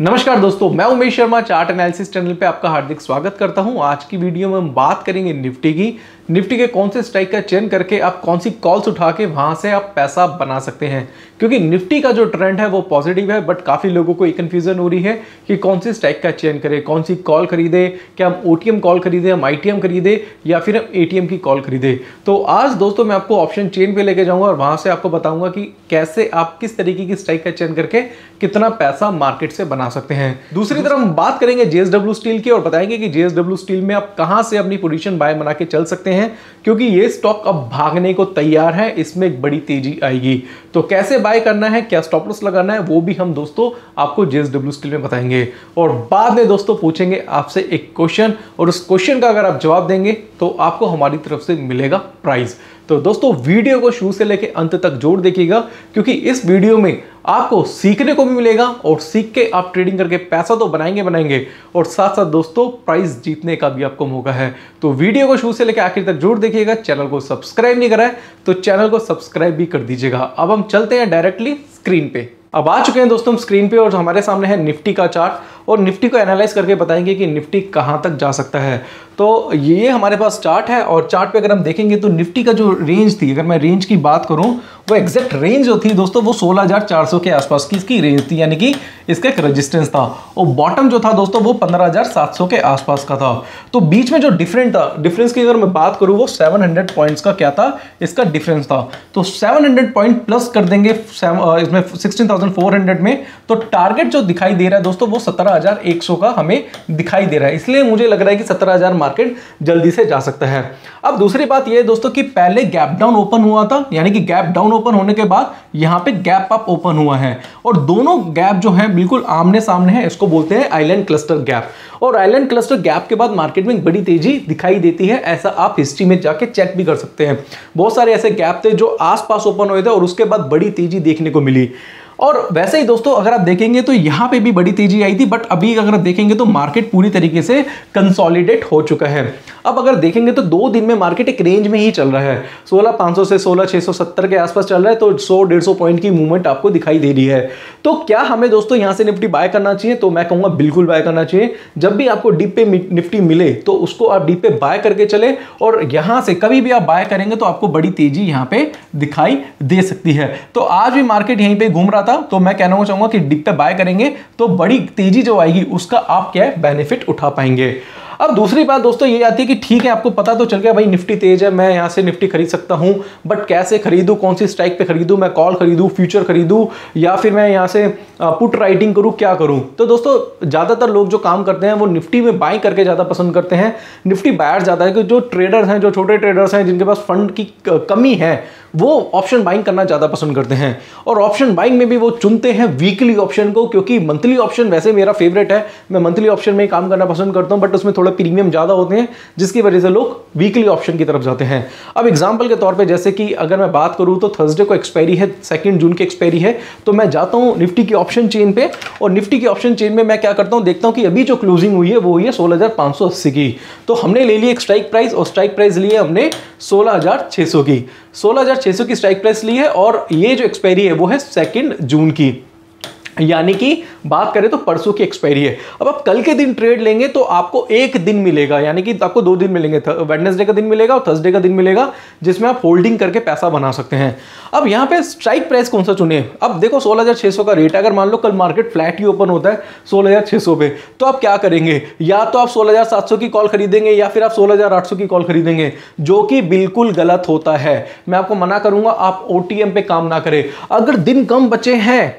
नमस्कार दोस्तों, मैं Umesh Sharma chart analysis channel पे आपका हार्दिक स्वागत करता हूं। आज की वीडियो में हम बात करेंगे निफ्टी की। निफ्टी के कौन से स्ट्राइक का चयन करके आप कौन सी कॉल्स उठा के वहां से आप पैसा बना सकते हैं, क्योंकि निफ्टी का जो ट्रेंड है वो पॉजिटिव है, बट काफी लोगों को एक कंफ्यूजन हो रही है कि कौन सी स्ट्राइक का चयन करें, कौन सी कॉल खरीदे, क्या हम ओटीएम कॉल खरीदे, हम आईटीएम खरीदे या फिर हम एटीएम की कॉल खरीदे। तो आज दोस्तों मैं आपको ऑप्शन चेन पे लेके जाऊंगा और वहां से आपको बताऊंगा कि कैसे आप किस तरीके की स्ट्राइक का चयन करके कितना पैसा मार्केट से बना सकते हैं। दूसरी तरफ हम बात करेंगे जेएसडब्ल्यू स्टील की और बताएंगे कि जेएसडब्ल्यू स्टील में आप कहां से अपनी पोजीशन बाय बना के चल सकते हैं, क्योंकि ये स्टॉक अब भागने को तैयार है, इसमें एक बड़ी तेजी आएगी। तो कैसे बाय करना है, क्या स्टॉप लॉस लगाना है, वो भी हम दोस्तों आपको जेएसडब्ल्यू स्टील में बताएंगे। और बाद में दोस्तों पूछेंगे आपसे एक क्वेश्चन, और उस क्वेश्चन का अगर आप जवाब देंगे तो आपको हमारी तरफ से मिलेगा प्राइज। तो दोस्तों वीडियो को शुरू से लेकर अंत तक जोड़ देखिएगा, क्योंकि इस वीडियो में आपको सीखने को भी मिलेगा और सीख के आप ट्रेडिंग करके पैसा तो बनाएंगे और साथ साथ दोस्तों प्राइस जीतने का भी आपको मौका है। तो वीडियो को शुरू से लेकर आखिर तक जोड़ देखिएगा। चैनल को सब्सक्राइब नहीं करा है तो चैनल को सब्सक्राइब भी कर दीजिएगा। अब हम चलते हैं डायरेक्टली स्क्रीन पे। अब आ चुके हैं दोस्तों हम स्क्रीन पे और हमारे सामने है निफ्टी का चार्ट, और निफ्टी को एनालाइज करके बताएंगे कि निफ्टी कहां तक जा सकता है। तो ये हमारे पास चार्ट है और चार्ट पे अगर हम देखेंगे तो निफ्टी का जो रेंज थी, अगर मैं रेंज की बात करूं, वो एग्जैक्ट रेंज जो थी दोस्तों वो 16,400 के आसपास की इसकी रेंज थी, यानी कि इसका एक रेजिस्टेंस था। और बॉटम जो था दोस्तों वो 15,700 के आसपास का था। तो बीच में जो डिफरेंस की अगर मैं बात करूं वो 700 पॉइंट्स का क्या था, इसका डिफरेंस था। तो 700 पॉइंट प्लस कर देंगे इसमें 16,400 में, तो टारगेट जो दिखाई दे रहा है दोस्तों वो 17,100 का हमें दिखाई दे रहा है। इसलिए मुझे लग रहा है कि 17,000 मार्केट जल्दी से जा सकता है। अब दूसरी बात यह है दोस्तों कि पहले गैप डाउन ओपन हुआ था, यानी कि गैप डाउन ओपन होने के बाद यहां पे गैप अप ओपन हुआ है, और दोनों गैप जो है बिल्कुल आमने सामने है। इसको बोलते हैं आइलैंड क्लस्टर गैप, और आइलैंड क्लस्टर गैप के बाद मार्केट में बड़ी तेजी दिखाई देती है। ऐसा आप हिस्ट्री में जाके चेक भी कर सकते हैं। बहुत सारे ऐसे गैप थे जो आसपास ओपन हुए थे और उसके बाद बड़ी तेजी देखने को मिली। और वैसे ही दोस्तों अगर आप देखेंगे तो यहां पे भी बड़ी तेजी आई थी, बट अभी अगर देखेंगे तो मार्केट पूरी तरीके से कंसोलिडेट हो चुका है। अब अगर देखेंगे तो 2 दिन में मार्केट एक रेंज में ही चल रहा है, 16,500 से 16,670 के आसपास चल रहा है। तो 100-150 पॉइंट की मूवमेंट आपको दिखाई दे रही है। तो क्या हमें दोस्तों यहां से निफ्टी बाय करना चाहिए? तो मैं कहूंगा बिल्कुल बाय करना चाहिए। जब भी आपको डीप पे निफ्टी मिले तो उसको आप डीप पे बाय करके चले, और यहां से कभी भी आप बाय करेंगे तो आपको बड़ी तेजी यहां पे दिखाई दे सकती है। तो आज भी मार्केट यहीं पे घूम रहा था, तो मैं कहना चाहूंगा कि डिप पे बाय करेंगे तो बड़ी तेजी जो आएगी उसका आप क्या है बेनिफिट उठा पाएंगे। अब दूसरी बात दोस्तों ये आती है कि ठीक है, आपको पता तो चल गया भाई निफ्टी तेज है, मैं यहां से निफ्टी खरीद सकता हूं, बट कैसे खरीदूं, कौन सी स्ट्राइक पे खरीदूं, मैं कॉल खरीदूं, फ्यूचर खरीदूं, या फिर मैं यहां से पुट राइटिंग करूं, क्या करूं? तो दोस्तों ज्यादातर लोग जो काम करते हैं वो निफ्टी में बाय करके ज्यादा पसंद करते हैं। निफ्टी बायर ज्यादा है कि जो ट्रेडर्स हैं, जो छोटे ट्रेडर्स हैं, जिनके पास फंड की कमी है, वो ऑप्शन बाइंग करना ज्यादा पसंद करते हैं। और ऑप्शन बाइंग में भी वो चुनते हैं वीकली ऑप्शन को, क्योंकि मंथली ऑप्शन वैसे मेरा फेवरेट है, मैं मंथली ऑप्शन में काम करना पसंद करता हूं, बट उसमें थोड़ा प्रीमियम ज्यादा होते हैं, जिसकी वजह से लोग वीकली ऑप्शन की तरफ जाते हैं। अब एग्जांपल के तौर पे जैसे कि अगर मैं बात करूं तो थर्सडे को एक्सपायरी है, 2 जून की एक्सपायरी है, तो मैं जाता हूं निफ्टी की ऑप्शन चेन पे, और निफ्टी की ऑप्शन चेन में मैं क्या करता हूं, देखता हूं कि अभी जो क्लोजिंग हुई है वो हुई है 16,580 की। तो हमने ले ली एक स्ट्राइक प्राइस, और स्ट्राइक प्राइस ली है हमने 16,600 की। 16,600 की स्ट्राइक प्राइस ली है, और ये जो एक्सपायरी है वो है 2 जून की, यानी कि बात करें तो परसों की एक्सपायरी है। अब आप कल के दिन ट्रेड लेंगे तो आपको 1 दिन मिलेगा, यानी कि आपको 2 दिन मिलेंगे, वेडनेसडे का दिन मिलेगा और थर्सडे का दिन मिलेगा, जिसमें आप होल्डिंग करके पैसा बना सकते हैं। अब यहां पे स्ट्राइक प्राइस कौन सा चुने? अब देखो 16,600 का रेट है, अगर मान लो कल मार्केट फ्लैट ही ओपन होता है 16,600 पे, तो आप क्या करेंगे? या तो आप 16,700 की कॉल खरीदेंगे या फिर आप 16,800 की कॉल खरीदेंगे, जो कि बिल्कुल गलत होता है। मैं आपको मना करूंगा आप ओटीएम पे काम ना करें। अगर दिन कम बचे हैं,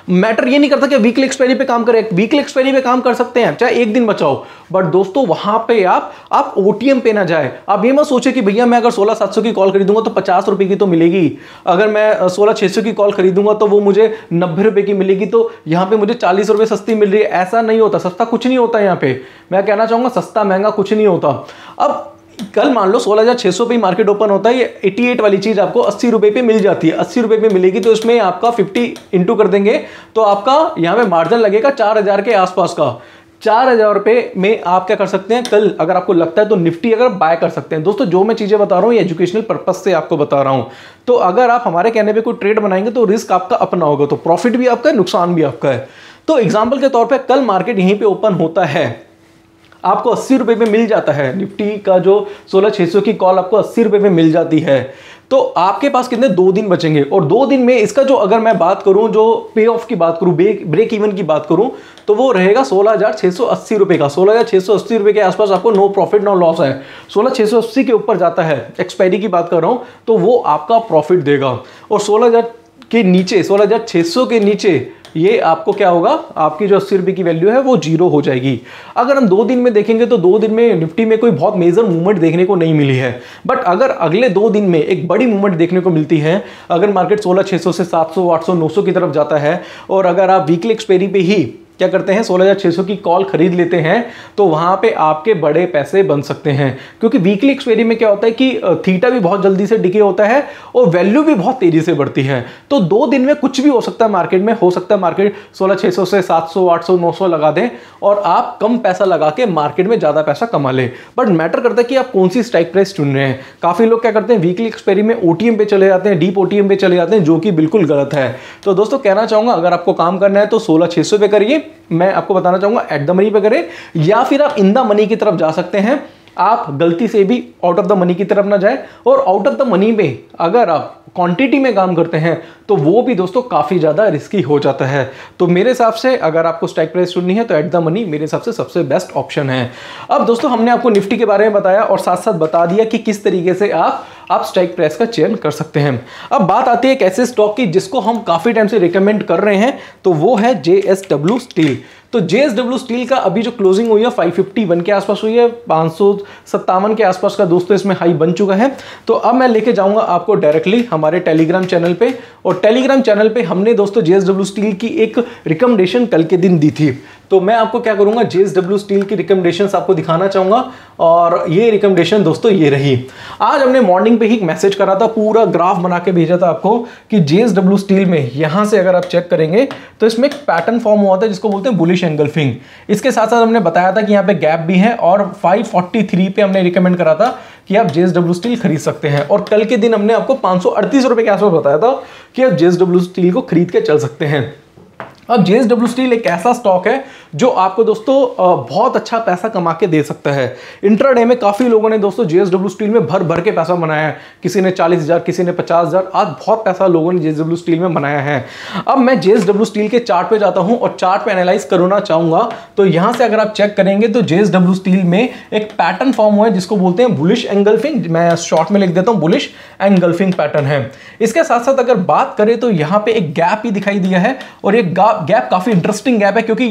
मैटर ये नहीं करता कि वीकली एक्सपायरी पे काम करें, वीकली एक्सपायरी पे काम कर सकते हैं, चाहे 1 दिन बचाओ, बट दोस्तों वहां पे आप ओटीएम पे ना जाए। आप ये मत सोचे कि भैया मैं अगर 16,700 की कॉल खरीदूंगा तो 50 रुपए की तो मिलेगी, अगर मैं 16,600 की कॉल खरीदूंगा तो वो मुझे 90 रुपए की मिलेगी, तो यहां पे मुझे 40 रुपए सस्ती मिल रही है। ऐसा नहीं होता, सस्ता कुछ नहीं होता। यहां पे मैं कहना चाहूंगा सस्ता महंगा कुछ नहीं होता। अब कल मान लो 16,600 पे मार्केट ओपन होता है, ये 88 वाली चीज आपको 80 रुपए पे मिल जाती है, 80 रुपए पे मिलेगी, तो इसमें आपका 50 इंटू कर देंगे तो आपका यहां पे मार्जिन लगेगा 4,000 के आसपास का। 4,000 रुपए में आप क्या कर सकते हैं, कल अगर आपको लगता है तो निफ्टी अगर बाय कर सकते हैं। दोस्तों जो मैं चीजें बता रहा हूं ये एजुकेशनल पर्पस से आपको बता रहा हूं, तो अगर आप हमारे कहने पे कोई ट्रेड बनाएंगे तो रिस्क आपका अपना होगा, तो प्रॉफिट भी आपका है, नुकसान भी आपका है। तो एग्जाम्पल के तौर पर कल मार्केट यहीं पर ओपन होता है, आपको 80 रुपए में मिल जाता है, निफ्टी का जो 16600 की कॉल आपको 80 रुपए में मिल जाती है, तो आपके पास कितने 2 दिन बचेंगे। और 2 दिन में इसका जो अगर मैं बात करूं, जो पे ऑफ की बात करूं, ब्रेक इवन की बात करूं, तो वो रहेगा 16,680 रुपए का। 16,680 रुपए के आसपास आपको नो प्रॉफिट नो लॉस है। 16,680 के ऊपर जाता है, एक्सपायरी की बात कर रहा हूं, तो वो आपका प्रॉफिट देगा। और 16,000 के नीचे, 16,600 के नीचे ये आपको क्या होगा, आपकी जो 80 रुपए की वैल्यू है वो जीरो हो जाएगी। अगर हम 2 दिन में देखेंगे तो 2 दिन में निफ्टी में कोई बहुत मेजर मूवमेंट देखने को नहीं मिली है, बट अगर अगले 2 दिन में एक बड़ी मूवमेंट देखने को मिलती है, अगर मार्केट 16,600 से 700, 800, 900 की तरफ जाता है, और अगर आप वीकली एक्सपायरी पे ही क्या करते हैं 16,600 की कॉल खरीद लेते हैं, तो वहां पे आपके बड़े पैसे बन सकते हैं। क्योंकि वीकली एक्सपायरी में क्या होता है कि थीटा भी बहुत जल्दी से डिके होता है और वैल्यू भी बहुत तेजी से बढ़ती है। तो 2 दिन में कुछ भी हो सकता है मार्केट में, हो सकता है मार्केट 16,600 से 700, 800, 900 लगा दें और आप कम पैसा लगा के मार्केट में ज्यादा पैसा कमा लें। बट मैटर करता है कि आप कौन सी स्ट्राइक प्राइस चुन रहे हैं। काफी लोग क्या करते हैं वीकली एक्सपायरी में ओटीएम पे चले जाते हैं, डीप ओटीएम पे चले जाते हैं, जो कि बिल्कुल गलत है। तो दोस्तों कहना चाहूंगा, अगर आपको काम करना है तो 16,600 पे करिए। मैं आपको बताना चाहूंगा एट द मनी पे करें, या फिर आप इन द मनी की तरफ जा सकते हैं। आप गलती से भी आउट ऑफ द मनी की तरफ ना जाए, और आउट ऑफ द मनी में अगर आप क्वांटिटी में काम करते हैं तो वो भी दोस्तों काफी ज्यादा रिस्की हो जाता है। तो मेरे हिसाब से अगर आपको स्ट्राइक प्राइस चुननी है तो एट द मनी मेरे हिसाब से सबसे बेस्ट ऑप्शन है। अब दोस्तों हमने आपको निफ्टी के बारे में बताया और साथ साथ बता दिया कि किस तरीके से आप स्ट्राइक प्राइस का चयन कर सकते हैं। अब बात आती है एक ऐसे स्टॉक की जिसको हम काफी टाइम से रिकमेंड कर रहे हैं, तो वो है JSW स्टील। तो JSW स्टील का अभी जो क्लोजिंग हुई है 551 के आसपास हुई है, 557 के आसपास का दोस्तों इसमें हाई बन चुका है। तो अब मैं लेके जाऊंगा आपको डायरेक्टली हमारे टेलीग्राम चैनल पे, और टेलीग्राम चैनल पे हमने दोस्तों JSW स्टील की एक रिकमेंडेशन कल के दिन दी थी। तो मैं आपको क्या करूंगा, JSW स्टील की रिकमेंडेशंस आपको दिखाना चाहूंगा, और ये रिकमेंडेशन दोस्तों ये रही। आज हमने मॉर्निंग पे ही एक मैसेज करा था, पूरा ग्राफ बना के भेजा था आपको कि JSW स्टील में यहां से अगर आप चेक करेंगे तो इसमें एक पैटर्न फॉर्म हुआ था जिसको बोलते हैं बुलिश एंगल्फिंग। इसके साथ साथ हमने बताया था कि यहाँ पे गैप भी है, और 543 पे हमने रिकमेंड करा था कि आप JSW स्टील खरीद सकते हैं। और कल के दिन हमने आपको 538 रुपए के आसपास बताया था कि आप JSW स्टील को खरीद के चल सकते हैं। अब JSW स्टील एक ऐसा स्टॉक है जो आपको दोस्तों बहुत अच्छा पैसा कमा के दे सकता है। इंट्राडे में काफी लोगों ने दोस्तों JSW स्टील में भर भर के पैसा बनाया है, किसी ने 40,000, किसी ने 50,000, आज बहुत पैसा लोगों ने JSW स्टील में बनाया है। अब मैं JSW स्टील के चार्ट पे जाता हूं और चार्ट पे एनालाइज करना चाहूंगा। तो यहां से अगर आप चेक करेंगे तो JSW स्टील में एक पैटर्न फॉर्म हुआ है जिसको बोलते हैं बुलिश एंगल्फिंग। मैं शॉर्ट में लिख देता हूं, बुलिश एंगल्फिंग पैटर्न है। इसके साथ साथ अगर बात करें तो यहाँ पे एक गैप ही दिखाई दिया है, और एक गैप काफी इंटरेस्टिंग गैप है, क्योंकि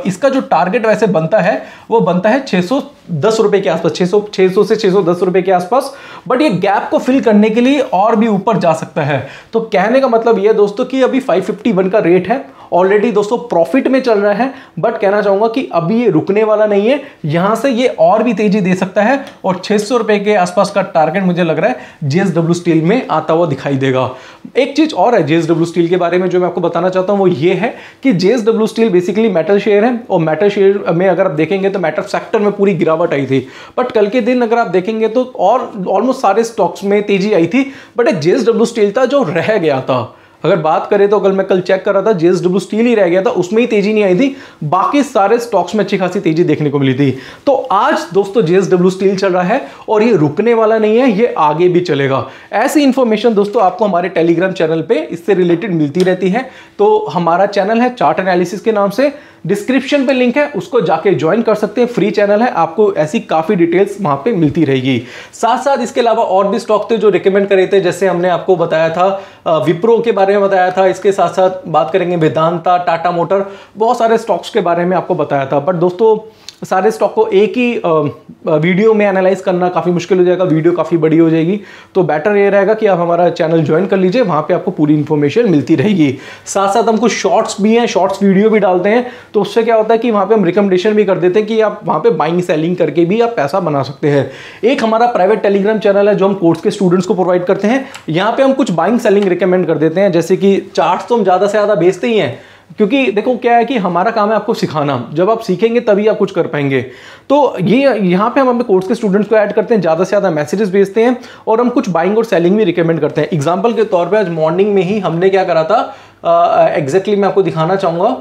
इसका जो टारगेट वैसे बनता है वो बनता है 610 रुपए के आसपास, 600 से 610 रुपए के आसपास। बट ये गैप को फिल करने के लिए और भी ऊपर जा सकता है। तो कहने का मतलब ये दोस्तों कि अभी 551 का रेट है, ऑलरेडी दोस्तों प्रॉफिट में चल रहा है, बट कहना चाहूंगा कि अभी ये रुकने वाला नहीं है, यहां से ये और भी तेजी दे सकता है, और 600 रुपए के आसपास का टारगेट मुझे लग रहा है JSW स्टील में आता हुआ दिखाई देगा। एक चीज और है JSW स्टील के बारे में जो मैं आपको बताना चाहता हूं, वो ये है कि JSW steel basically metal share है, और मेटल शेयर में अगर आप देखेंगे तो मेटल सेक्टर में पूरी गिरावट आई थी। बट कल के दिन अगर आप देखेंगे तो और ऑलमोस्ट सारे स्टॉक्स में तेजी आई थी, बट एक JSW स्टील था जो रह गया था। अगर बात करें तो मैं कल चेक कर रहा था, JSW स्टील ही रह गया था, उसमें ही तेजी नहीं आई थी, बाकी सारे स्टॉक्स में अच्छी खासी तेजी देखने को मिली थी। तो आज दोस्तों JSW स्टील चल रहा है और ये रुकने वाला नहीं है, ये आगे भी चलेगा। ऐसी इंफॉर्मेशन दोस्तों आपको हमारे टेलीग्राम चैनल पे इससे रिलेटेड मिलती रहती है। तो हमारा चैनल है चार्ट एनालिसिस के नाम से, डिस्क्रिप्शन पे लिंक है, उसको जाके ज्वाइन कर सकते हैं, फ्री चैनल है, आपको ऐसी काफी डिटेल्स वहां पे मिलती रहेगी। साथ साथ इसके अलावा और भी स्टॉक थे जो रिकमेंड करे थे, जैसे हमने आपको बताया था विप्रो के बारे में बताया था, इसके साथ साथ बात करेंगे वेदांता, टाटा मोटर, बहुत सारे स्टॉक्स के बारे में आपको बताया था। बट दोस्तों सारे स्टॉक को एक ही वीडियो में एनालाइज करना काफ़ी मुश्किल हो जाएगा, वीडियो काफ़ी बड़ी हो जाएगी। तो बेटर ये रहेगा कि आप हमारा चैनल ज्वाइन कर लीजिए, वहाँ पे आपको पूरी इन्फॉर्मेशन मिलती रहेगी। साथ साथ हम कुछ शॉर्ट्स भी हैं, शॉर्ट्स वीडियो भी डालते हैं, तो उससे क्या होता है कि वहाँ पे हम रिकमेंडेशन भी कर देते हैं कि आप वहाँ पे बाइंग सेलिंग करके भी आप पैसा बना सकते हैं। एक हमारा प्राइवेट टेलीग्राम चैनल है जो हम कोर्स के स्टूडेंट्स को प्रोवाइड करते हैं, यहाँ पे हम कुछ बाइंग सेलिंग रिकमेंड कर देते हैं। जैसे कि चार्ट्स तो हम ज़्यादा से ज़्यादा बेचते ही हैं, क्योंकि देखो क्या है कि हमारा काम है आपको सिखाना, जब आप सीखेंगे तभी आप कुछ कर पाएंगे। तो ये यहाँ पे हम अपने कोर्स के स्टूडेंट्स को ऐड करते हैं, ज़्यादा से ज़्यादा मैसेजेस भेजते हैं, और हम कुछ बाइंग और सेलिंग भी रिकमेंड करते हैं। एग्जाम्पल के तौर पे आज मॉर्निंग में ही हमने क्या करा था, एग्जैक्टली मैं आपको दिखाना चाहूँगा।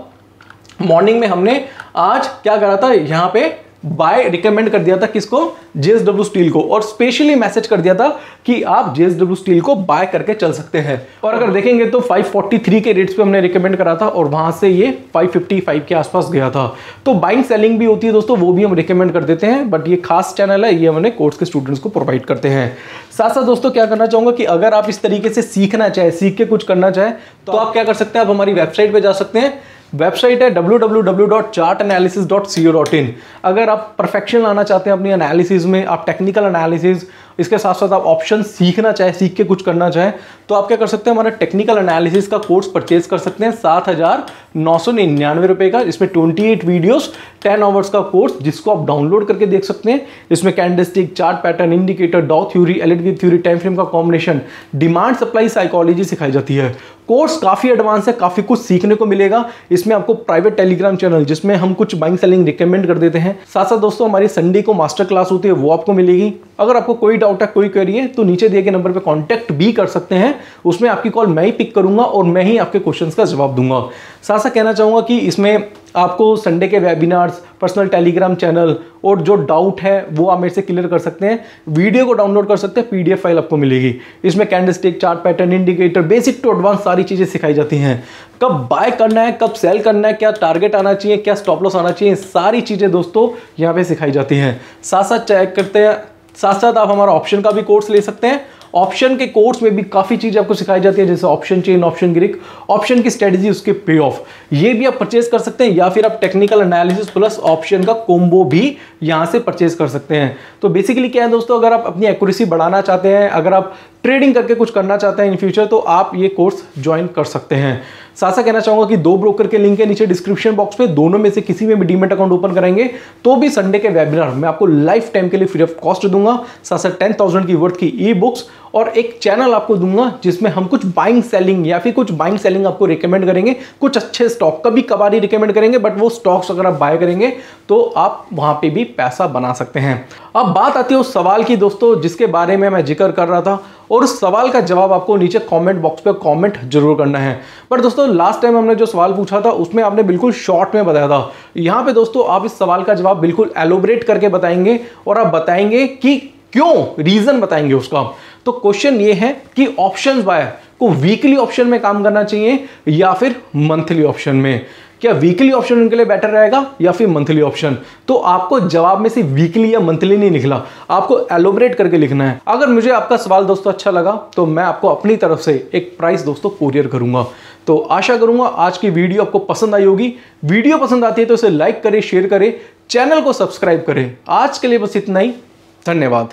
मॉर्निंग में हमने आज क्या करा था, यहाँ पे बाय रिकमेंड कर दिया था किसको, JSW स्टील को, और स्पेशली मैसेज कर दिया था कि आप JSW स्टील को बाय करके चल सकते हैं। और अगर देखेंगे तो 543 के रेट्स पे हमने रिकमेंड करा था और वहां से ये 555 के आसपास गया था। तो बाइंग सेलिंग भी होती है दोस्तों, वो भी हम रिकमेंड कर देते हैं, बट ये खास चैनल है, ये हमने कोर्स के स्टूडेंट्स को प्रोवाइड करते हैं। साथ साथ दोस्तों क्या करना चाहूंगा कि अगर आप इस तरीके से सीखना चाहे, सीख के कुछ करना चाहे, तो आप क्या कर सकते हैं, आप हमारी वेबसाइट पे जा सकते हैं। वेबसाइट है www.chartanalysis.co.in। अगर आप परफेक्शन लाना चाहते हैं अपनी एनालिसिस में, आप टेक्निकल एनालिसिस, इसके साथ साथ आप ऑप्शन सीखना चाहे, सीख के कुछ करना चाहे, तो आप क्या कर सकते हैं, हमारा टेक्निकल एनालिसिस का कोर्स परचेज कर सकते हैं 7,999 रुपए का। इसमें 28 वीडियोस 10 आवर्स का कोर्स, जिसको आप डाउनलोड करके देख सकते हैं। इसमें कैंडलस्टिक, चार्ट पैटर्न, इंडिकेटर, डाउ theory, LED theory, time frame का कॉम्बिनेशन, डिमांड सप्लाई साइकोलॉजी सिखाई जाती है। कोर्स काफी एडवांस है, काफी कुछ सीखने को मिलेगा। इसमें आपको प्राइवेट टेलीग्राम चैनल, जिसमें हम कुछ बाइंग सेलिंग रिकमेंड कर देते हैं। साथ साथ दोस्तों हमारी संडे को मास्टर क्लास होती है, वो आपको मिलेगी। अगर आपको कोई डाउट है, कोई क्वेरी है, तो नीचे दिए गए नंबर पे कांटेक्ट भी कर सकते हैं। उसमें आपकी कॉल मैं ही पिक करूंगा और मैं ही आपके क्वेश्चंस का जवाब दूंगा। साथ साथ कहना चाहूंगा कि इसमें आपको संडे के वेबिनार्स, पर्सनल टेलीग्राम चैनल, और जो डाउट है वो आप मेरे से क्लियर कर सकते हैं। वीडियो को डाउनलोड कर सकते हैं, PDF फाइल आपको मिलेगी। इसमें candlestick, chart pattern, indicator, basic to advance सारी चीजें सिखाई जाती हैं। कब बाय करना है, कब सेल करना है, क्या टारगेट आना चाहिए, क्या स्टॉप लॉस आना चाहिए, सारी चीजें दोस्तों यहाँ पे सिखाई जाती हैं। साथ साथ चेक करते हैं, साथ साथ आप हमारा ऑप्शन का भी कोर्स ले सकते हैं। ऑप्शन के कोर्स में भी काफी चीजें आपको सिखाई जाती है, जैसे option chain, option Greek, option की स्ट्रेटजी, उसके पे ऑफ, ये भी आप परचेज कर सकते हैं। या फिर आप टेक्निकल एनालिसिस प्लस ऑप्शन का कॉम्बो भी यहां से परचेज कर सकते हैं। तो बेसिकली क्या है दोस्तों, अगर आप अपनी एक्यूरेसी बढ़ाना चाहते हैं, अगर आप ट्रेडिंग करके कुछ करना चाहते हैं इन फ्यूचर, तो आप ये कोर्स ज्वाइन कर सकते हैं। साथ साथ कहना चाहूंगा कि 2 ब्रोकर के लिंक है नीचे डिस्क्रिप्शन बॉक्स में, दोनों में से किसी में भी डीमैट अकाउंट ओपन करेंगे तो भी संडे के वेबिनार मैं आपको लाइफ टाइम के लिए फ्री ऑफ कॉस्ट दूंगा। साथ साथ 10,000 की वर्थ की ई बुक्स और एक चैनल आपको दूंगा, जिसमें हम कुछ बाइंग सेलिंग या फिर कुछ बाइंग सेलिंग आपको रिकमेंड करेंगे। कुछ अच्छे स्टॉक कभी कभार ही रिकमेंड करेंगे, बट वो स्टॉक्स अगर आप बाय करेंगे तो आप वहां पे भी पैसा बना सकते हैं। अब बात आती है उस सवाल की दोस्तों, जिसके बारे में मैं जिक्र कर रहा था, और उस सवाल का जवाब आपको नीचे कमेंट बॉक्स पे कमेंट जरूर करना है। पर दोस्तों लास्ट टाइम हमने जो सवाल पूछा था उसमें आपने बिल्कुल शॉर्ट में बताया था। यहाँ पे दोस्तों आप इस सवाल का जवाब बिल्कुल एलोबरेट करके बताएंगे, और आप बताएंगे कि क्यों, रीजन बताएंगे उसका। तो क्वेश्चन ये है कि ऑप्शंस बाय को वीकली ऑप्शन में काम करना चाहिए या फिर मंथली ऑप्शन में। क्या वीकली ऑप्शन उनके लिए बेटर रहेगा या फिर मंथली ऑप्शन? तो आपको जवाब में से वीकली या मंथली नहीं लिखना, आपको एलोबरेट करके लिखना है। अगर मुझे आपका सवाल दोस्तों अच्छा लगा तो मैं आपको अपनी तरफ से एक प्राइस दोस्तों कोरियर करूंगा। तो आशा करूंगा आज की वीडियो आपको पसंद आई होगी। वीडियो पसंद आती है तो इसे लाइक करें, शेयर करें, चैनल को सब्सक्राइब करें। आज के लिए बस इतना ही, धन्यवाद।